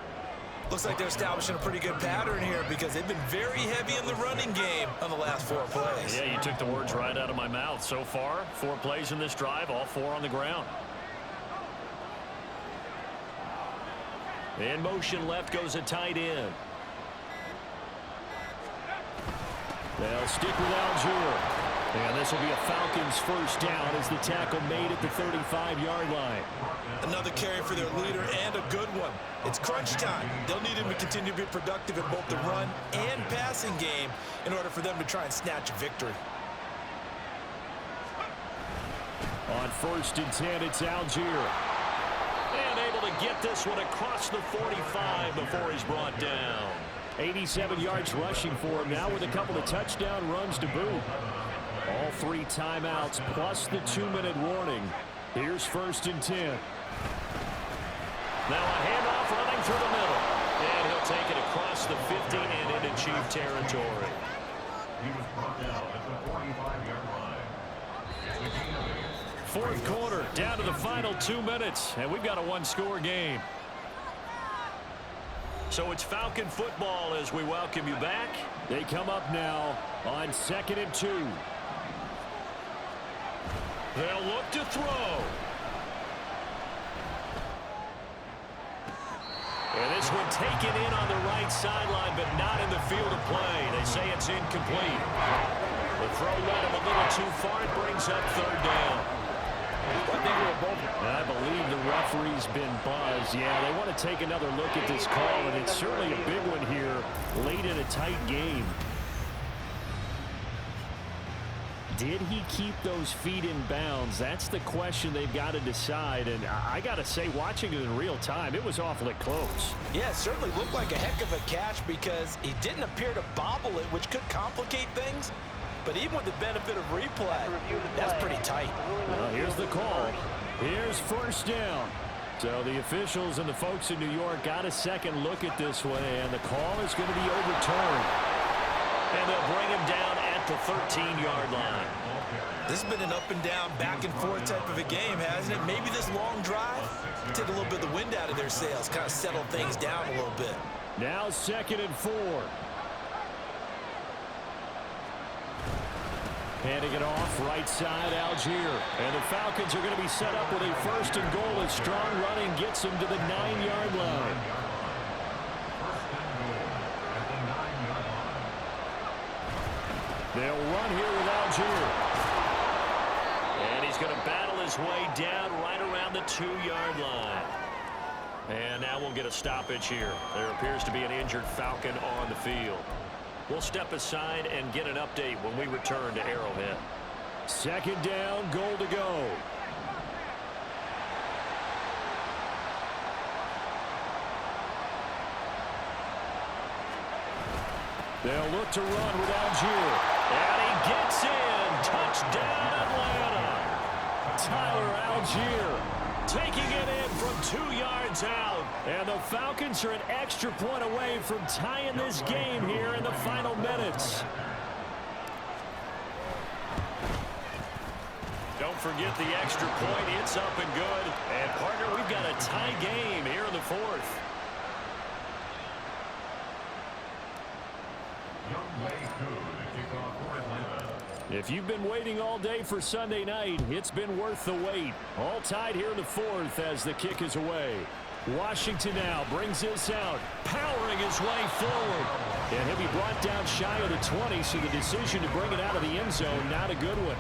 Looks like they're establishing a pretty good pattern here because they've been very heavy in the running game on the last 4 plays. Yeah, you took the words right out of my mouth. So far, 4 plays in this drive, all 4 on the ground. In motion left goes a tight end. They'll stick with Algier. And this will be a Falcons 1st down as the tackle made at the 35-yard line. Another carry for their leader and a good one. It's crunch time. They'll need him to continue to be productive in both the run and passing game in order for them to try and snatch a victory. On 1st and 10, it's Algier. And able to get this one across the 45 before he's brought down. 87 yards rushing for him now with a couple of touchdown runs to boot. All 3 timeouts plus the 2-minute warning. Here's 1st and 10. Now a handoff running through the middle. And he'll take it across the 50 and into Chief territory. He was brought down at the 45-yard line. 4th quarter, down to the final 2 minutes. And we've got a 1-score game. So it's Falcon football as we welcome you back. They come up now on 2nd and 2. They'll look to throw. And this one taken in on the right sideline, but not in the field of play. They say it's incomplete. The throw led him a little too far. It brings up third down. I believe the referee's been buzzed. Yeah, they want to take another look at this call, and it's certainly a big one here late in a tight game. Did he keep those feet in bounds? That's the question they've got to decide. And I got to say, watching it in real time, it was awfully close. Yeah, it certainly looked like a heck of a catch because he didn't appear to bobble it, which could complicate things. But even with the benefit of replay, that's pretty tight. Well, here's the call. Here's first down. So the officials and the folks in New York got a second look at this one, and the call is going to be overturned. And they'll bring him down at the 13-yard line. This has been an up and down, back and forth type of a game, hasn't it? Maybe this long drive take a little bit of the wind out of their sails, kind of settle things down a little bit. Now 2nd and 4. Handing it off, right side, Algier. And the Falcons are going to be set up with a 1st and goal as strong running gets them to the 9-yard line. They'll run here with Algier. And he's going to battle his way down right around the 2-yard line. And now we'll get a stoppage here. There appears to be an injured Falcon on the field. We'll step aside and get an update when we return to Arrowhead. 2nd down, goal to go. They'll look to run with Algier. And he gets in. Touchdown, Atlanta. Tyler Algier taking it in from 2 yards out. And the Falcons are an extra point away from tying this game here in the final minutes. Don't forget the extra point. It's up and good. And, partner, we've got a tie game here in the 4th. If you've been waiting all day for Sunday night, it's been worth the wait. All tied here in the 4th as the kick is away. Washington now brings this out, powering his way forward. And he'll be brought down shy of the 20, so the decision to bring it out of the end zone, not a good one.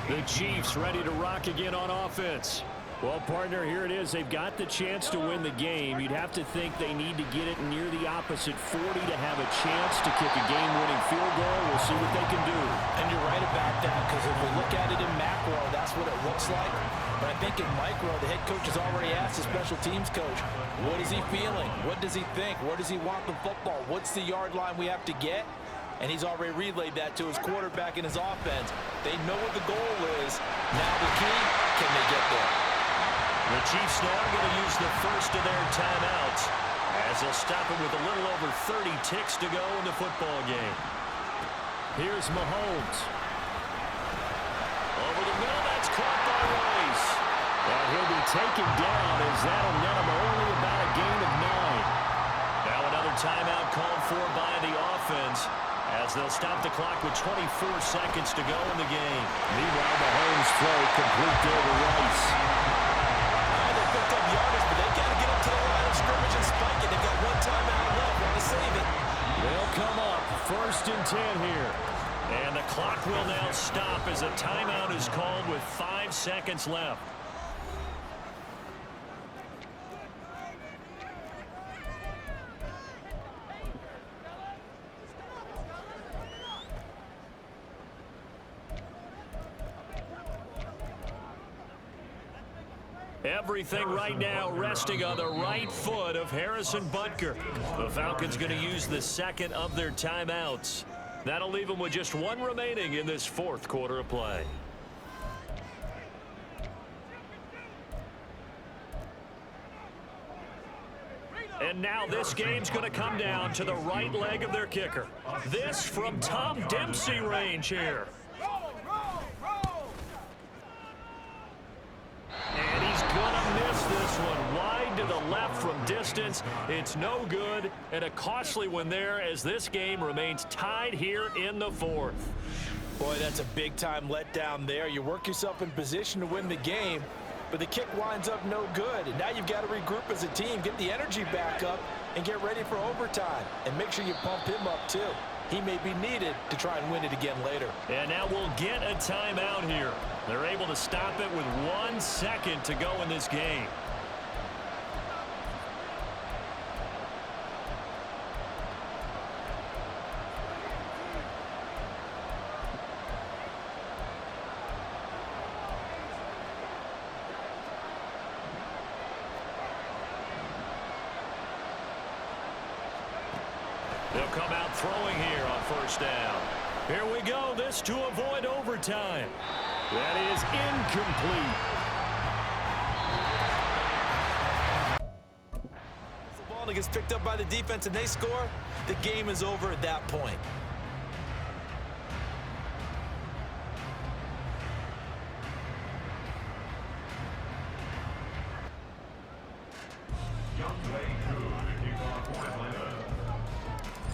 The Chiefs ready to rock again on offense. Well, partner, here it is. They've got the chance to win the game. You'd have to think they need to get it near the opposite 40 to have a chance to kick a game-winning field goal. We'll see what they can do. And you're right about that, because if we look at it in macro, that's what it looks like. But I think in micro, the head coach has already asked the special teams coach, what is he feeling? What does he think? Where does he want the football? What's the yard line we have to get? And he's already relayed that to his quarterback and his offense. They know what the goal is. Now the key, can they get there? The Chiefs now going to use the first of their timeouts as they'll stop it with a little over 30 ticks to go in the football game. Here's Mahomes. Over the middle, that's caught by Rice. And he'll be taken down as that'll net him only about a gain of 9. Now another timeout called for by the offense as they'll stop the clock with 24 seconds to go in the game. Meanwhile, Mahomes' throw complete there to Rice. Picked up yardage, but they got to get up to the line of scrimmage and spike it. They've got one timeout left. Want to save it. They'll come up 1st and 10 here. And the clock will now stop as a timeout is called with 5 seconds left. Everything right now resting on the right foot of Harrison Butker. The Falcons going to use the second of their timeouts. That'll leave them with just one remaining in this 4th quarter of play. And now this game's going to come down to the right leg of their kicker. This from Tom Dempsey range here. And he's going to miss this one wide to the left from distance. It's no good, and a costly one there as this game remains tied here in the 4th. Boy, that's a big-time letdown there. You work yourself in position to win the game, but the kick winds up no good. And now you've got to regroup as a team, get the energy back up, and get ready for overtime. And make sure you pump him up, too. He may be needed to try and win it again later. And now we'll get a timeout here. They're able to stop it with 1 second to go in this game. They'll come out throwing here on first down. Here we go. This to avoid overtime. That is incomplete. The ball gets picked up by the defense and they score. The game is over at that point.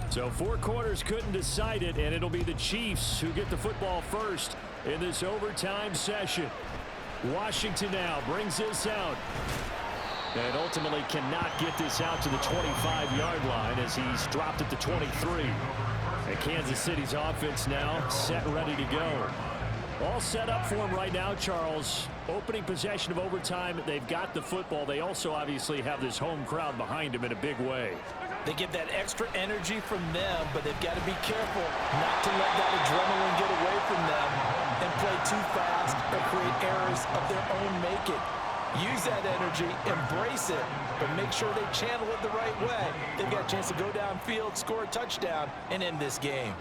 So 4 quarters couldn't decide it, and it'll be the Chiefs who get the football first in this overtime session. Washington now brings this out. And ultimately cannot get this out to the 25-yard line as he's dropped at the 23. And Kansas City's offense now set and ready to go. All set up for him right now, Charles. Opening possession of overtime, they've got the football. They also obviously have this home crowd behind them in a big way. They get that extra energy from them, but they've got to be careful not to let that adrenaline get away from them and play too fast or create errors of their own making. Use that energy, embrace it, but make sure they channel it the right way. They've got a chance to go downfield, score a touchdown, and end this game.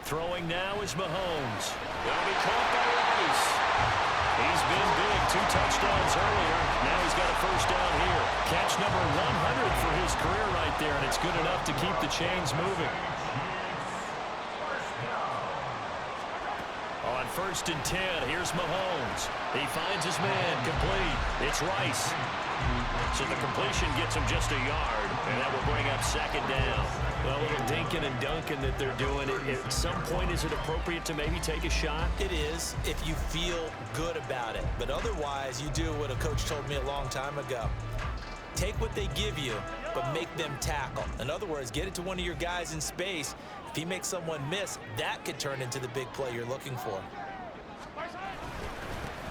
Throwing now is Mahomes. Gonna be caught by Rice. He's been big, 2 touchdowns earlier. Now he's got a first down here. Catch number 100 for his career right there, and it's good enough to keep the chains moving. On 1st and 10, here's Mahomes. He finds his man, complete. It's Rice. So the completion gets him just a yard, and that will bring up 2nd down. Well, a little dinking and dunking that they're doing. At some point, is it appropriate to maybe take a shot? It is, if you feel good about it. But otherwise, you do what a coach told me a long time ago. Take what they give you, but make them tackle. In other words, get it to one of your guys in space. If he makes someone miss, that could turn into the big play you're looking for.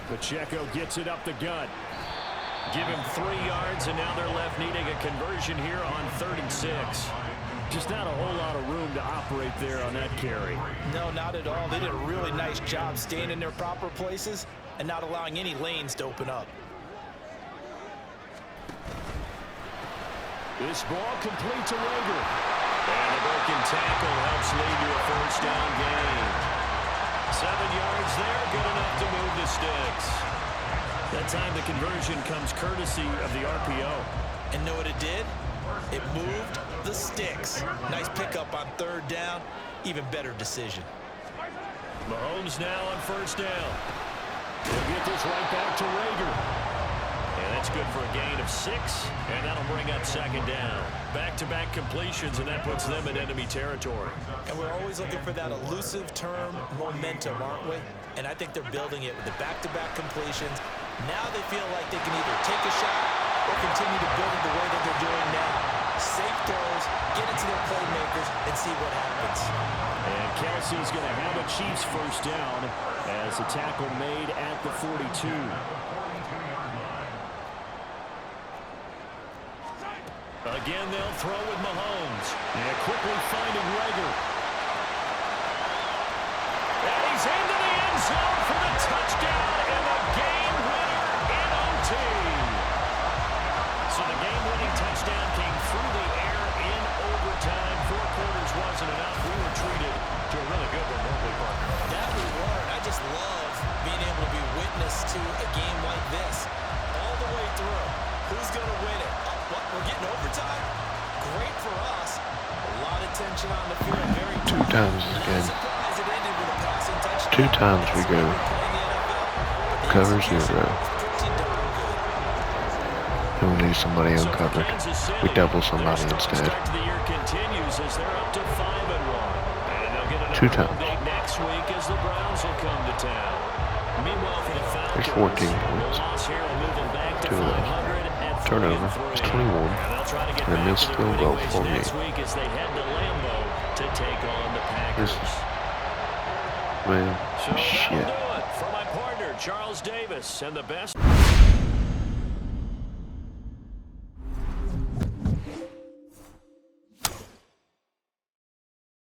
Pacheco gets it up the gut. Give him 3 yards, and now they're left needing a conversion here on 3rd and 6. Just not a whole lot of room to operate there on that carry. No, not at all. They did a really nice job staying in their proper places and not allowing any lanes to open up. This ball complete to Rager. And a broken tackle helps lead to a first down gain. 7 yards there, good enough to move the sticks. That time the conversion comes courtesy of the RPO. And know what it did? It moved the sticks. Nice pickup on 3rd down. Even better decision. Mahomes now on 1st down. He'll get this right back to Rager. And that's good for a gain of 6, and that'll bring up 2nd down. Back-to-back completions, and that puts them in enemy territory. And we're always looking for that elusive term, momentum, aren't we? And I think they're building it with the back-to-back completions. Now they feel like they can either take a shot or continue to build it the way that they're doing now. Safe throws, get it to their playmakers, and see what happens. And Kelsey's going to have a Chiefs first down as a tackle made at the 42. Again, they'll throw with Mahomes. And quickly finding Rager. And he's into the end zone for the touchdown and the game winner in OT. So the game-winning touchdown came through the air in overtime. 4 quarters wasn't enough. We were treated to a really good one, weren't we, partner? That we were. I just love being able to be witness to a game like this. All the way through. Who's going to win it? What, we're getting overtime? Great for us. A lot of tension on the field. Very 2 times again. 2 times we go. Cover 0. And we leave somebody uncovered. We double somebody instead. 2 times. Next week as the Browns will come to town. Meanwhile, for the There's Falcons, 14 points. loss here will move them back to 2 left. 500 at Turnover. 3-3. It's 21. And they'll try to get And back they'll to their still winning go ways 48. next week as they head to Lambeau to take on the Packers. Man, So that'll shit. do it for my partner, Charles Davis, and the best.